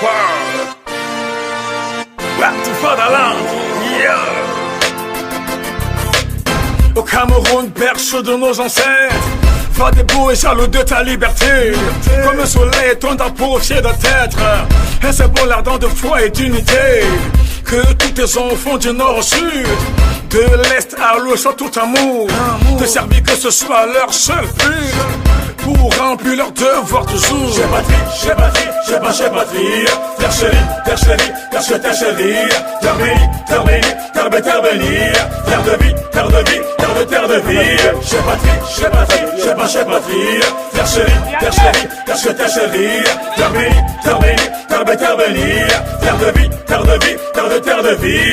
Wow. Back to fatherland, yeah. Au Cameroun, berce de nos ancêtres, va debout et jaloux de ta liberté. Comme un soleil, ton drapeau fier d'être un symbole ardent de foi et d'unité. Que tous tes enfants du nord au sud, de l'est à l'ouest, soient tout amour, de servir que ce soit leur seul but, pour remplir leur devoir toujours. J'ai patrie, j'ai patrie, j'ai patrie. Terre chérie, parce que terre chérie. Terre bénie, terre bénie, terre bénie. Terre de vie, terre de vie, terre de vie. J'ai patrie, j'ai patrie. Terre chérie, parce que terre chérie. Terre bénie, terre bénie, terre bénie. Terre de vie, terre de vie.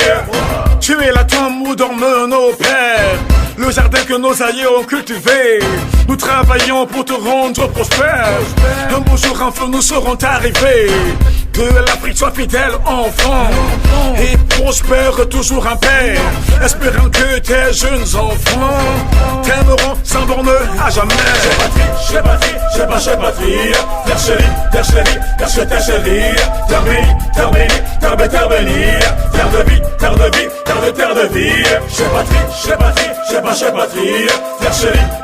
Tu es la tombe où dorment nos pères, le jardin que nos aïeux ont cultivé. Nous travaillons pour te rendre prospère. Un beau jour enfin nous serons arrivés. Que l'Afrique soit fidèle enfant et prospère toujours en paix, espérant que tes jeunes enfants t'aimeront sans borne à jamais. J'ai patrie, terre chérie, parce que terre chérie. Terre bénie, terre bénie. Terre de vie, terre de vie. J'ai patrie,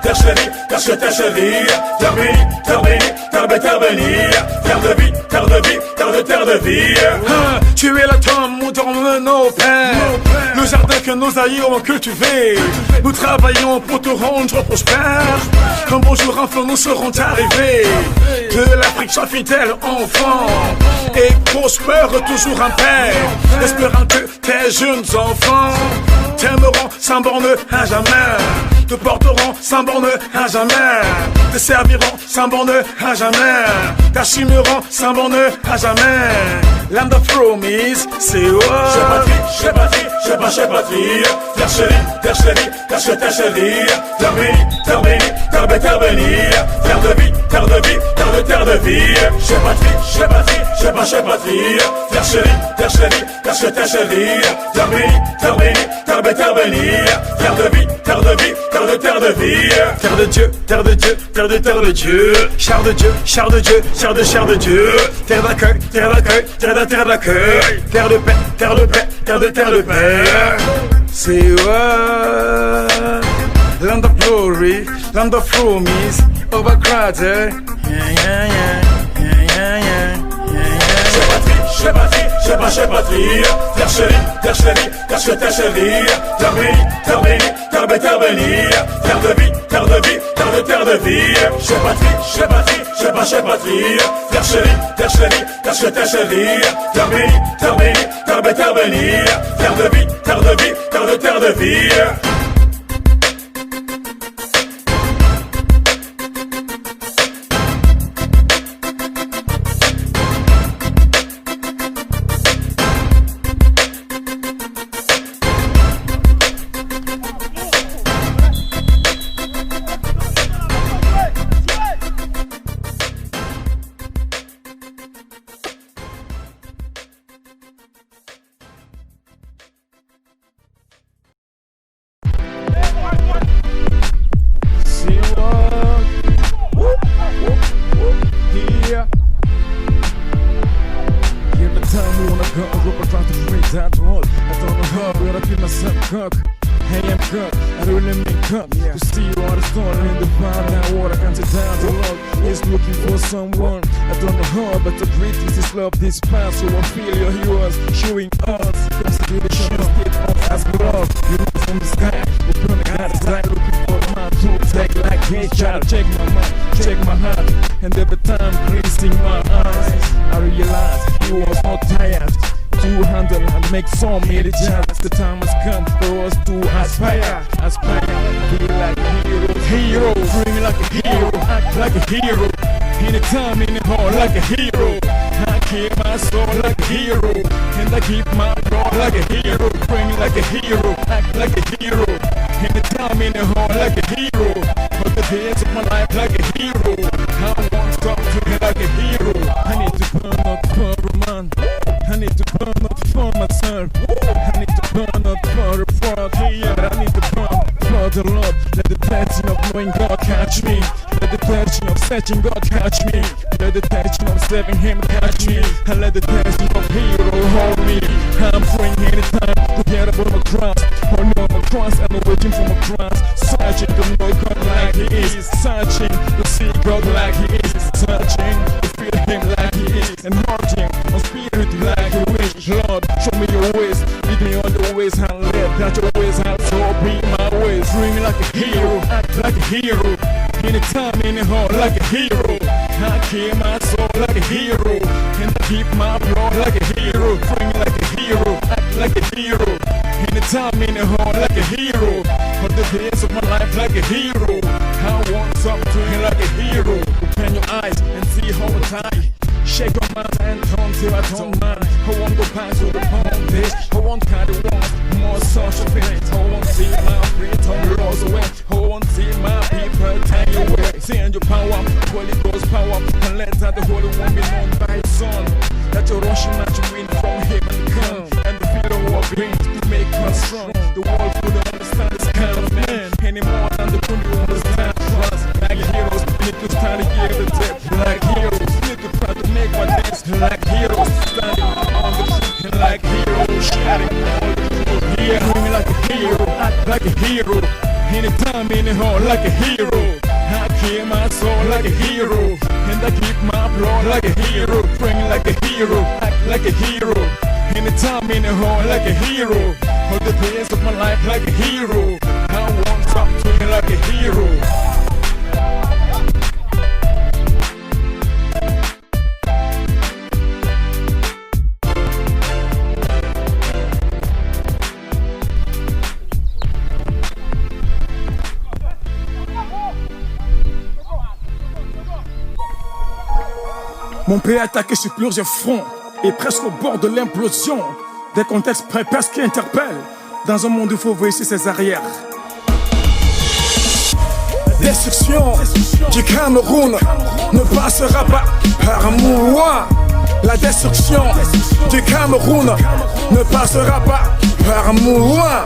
terre chérie, parce que terre chérie. Terre bénie, terre bénie. Terre de vie, terre de vie. Tu es la tombe où dorment nos pères, le jardin que nos aïeux ont cultivé. Nous travaillons pour te rendre prospère. Un beau jour enfin nous serons arrivés. Que l'Afrique soit fidèle enfant et prospère toujours en paix, espérant que tes jeunes enfants t'aimeront sans borne à jamais, te porteront sans borne à jamais, te serviront sans borne à jamais, t'assumeront sans borne à jamais. Land of promise, c'est où? J'ai patrie, terre chérie, parce que terre chérie. Terre bénie, terre bénie, terre de vie, terre de vie. J'ai patrie, terre chérie, parce que terre chérie. Terre bénie, terre bénie, terre de vie, terre de vie. Terre de Dieu, terre de Dieu, terre de Dieu. Char de Dieu, char de Dieu, char de Dieu. Terre d'accueil, terre d'accueil, terre d'accueil. Terre de paix, terre de paix, terre de paix. C'est what? Land of glory, land of promise, overcrowded. J'ai patrie, terre chérie, parce que terre chérie. Terre bénie, terre bénie, terre de vie, terre de vie. J'ai patrie, terre chérie, parce que terre chérie. Terre bénie, terre bénie, terre de vie, terre de vie. This path, so I feel your heroes showing us consideration state of as love. You know from the sky, open the eyes, I looking for my to take like hey, try to check my mind, check my heart, and every time creasing my eyes, I realize he was not tired to handle and make so many jobs. The time has come for us to aspire, be like hero, dream like a hero, act like a hero, anytime, anyhow, like a hero. I keep my soul like a hero, and I keep my bro like a hero, bring like a hero, act like a hero, anytime, anyhow, like a hero. But the days of my life like a hero, I won't stop to be like a hero. I need to burn up for a man, I need to burn up for myself, I need to burn up for a fraud here, I need to burn for of the Lord. Let the tension of knowing God catch me. Let the tension of searching God catch me. Let the tension of serving Him catch me. And let the tension of hero hold me. I'm praying anytime to hear about my cross. Oh no, my cross, I'm waiting for my cross. Searching to know God like He is. Searching to see God like He is. Searching to feel Him like He is. And marching on spirit like He wish. Lord, show me your ways. Lead me on the ways and let that your ways also be my ways. Bring me like a hero, act like a hero. Anytime, anyhow, like a hero. I keep my soul like a hero. And I keep my blood like a hero. Bring me like a hero, act like a hero. Anytime, anyhow, like a hero. For the days of my life like a hero. I want something like a hero. Open your eyes and see how I die. Shake your mind and turn till I don't mind. I won't go past with the bondage. I won't carry one more social things. I won't see my freedom lost away. I won't see my people take away. Send your power, Holy Ghost power, and let that the Holy One be known by His Son. That you're rushing at your wind from heaven come, and the fear of what brings to make us strong. The world couldn't understand this kind of man any more than the couldn't understand us. Like heroes, need to stand here the death. Like heroes, need to try to make my dance. Like heroes, standing on the truth. Like heroes, shouting all the truth. Yeah, bring me like a hero, act like a hero. Anytime, anyhow, like a hero. I keep my soul like a hero. And I keep my blood like a hero. Bring me like a hero, act like a hero. Anytime, anyhow, like a hero. All the days of my life like a hero. I want something like a hero. Mon pays est attaqué sur plusieurs fronts et presque au bord de l'implosion. Des contextes presque qui interpellent. Dans un monde où il faut vérifier ses arrières. La destruction du Cameroun ne passera pas par moi. La destruction du Cameroun ne passera pas par moi.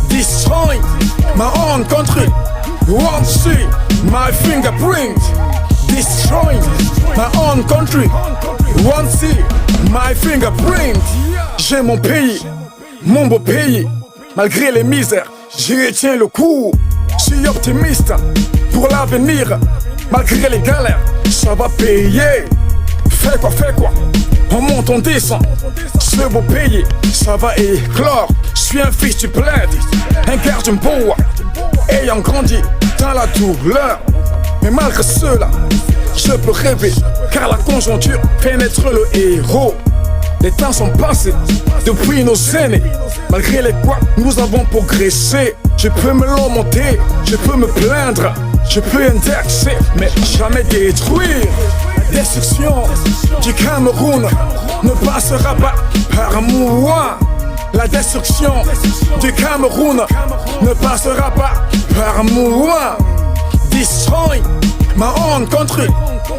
Destroy my own country. Won't see my fingerprint. Destroy my own country. Won't see my fingerprint. J'ai mon pays, mon beau pays. Malgré les misères, j'y retiens le coup. Je suis optimiste pour l'avenir. Malgré les galères, ça va payer. Fais quoi, on monte, on descend. Ce beau pays, ça va éclore. Je suis un fils du bled, un garde bois, ayant grandi dans la douleur. Mais malgré cela, je peux rêver, car la conjoncture fait naître le héros. Les temps sont passés depuis nos aînés. Malgré les quoi, nous avons progressé. Je peux me lamenter, je peux me plaindre, je peux indexer, mais jamais détruire. La destruction du Cameroun ne passera pas par moi. La destruction du Cameroun ne passera pas par moi. Destroy my own country.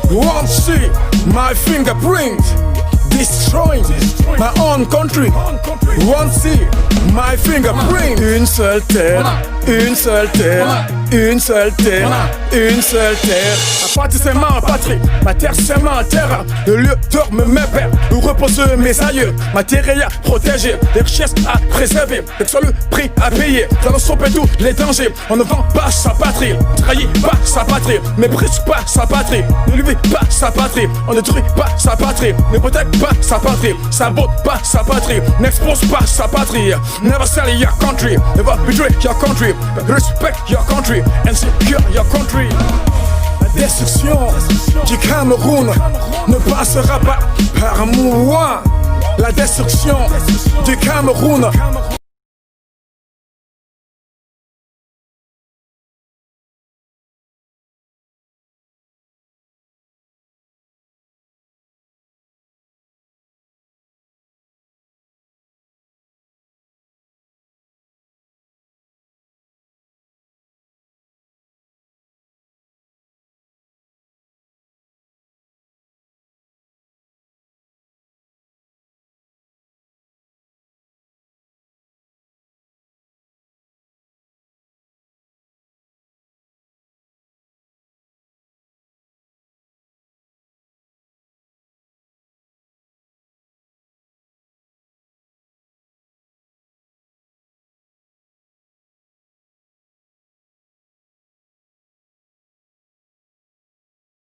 Won't see my fingerprint. Destroy my own country. Won't see my fingerprint. Une seule terre, une seule terre, une seule terre, une seule terre. Ma patrie c'est ma patrie, ma terre c'est ma terre. Le lieu dorment mes pères, où reposent mes aïeux. Ma terre est à protéger, les richesses à préserver. Et que soit le prix à payer, dans le et tous les dangers. On ne vend pas sa patrie, trahit pas sa patrie, méprise pas sa patrie, ne lui pas sa patrie, on ne détruit pas sa patrie, ne protège pas sa patrie, sabote pas sa patrie, n'expose pas sa patrie. Never sell your country, never betray your country, but respect your country and secure your country. La destruction du Cameroun ne passera pas par moi. La destruction du Cameroun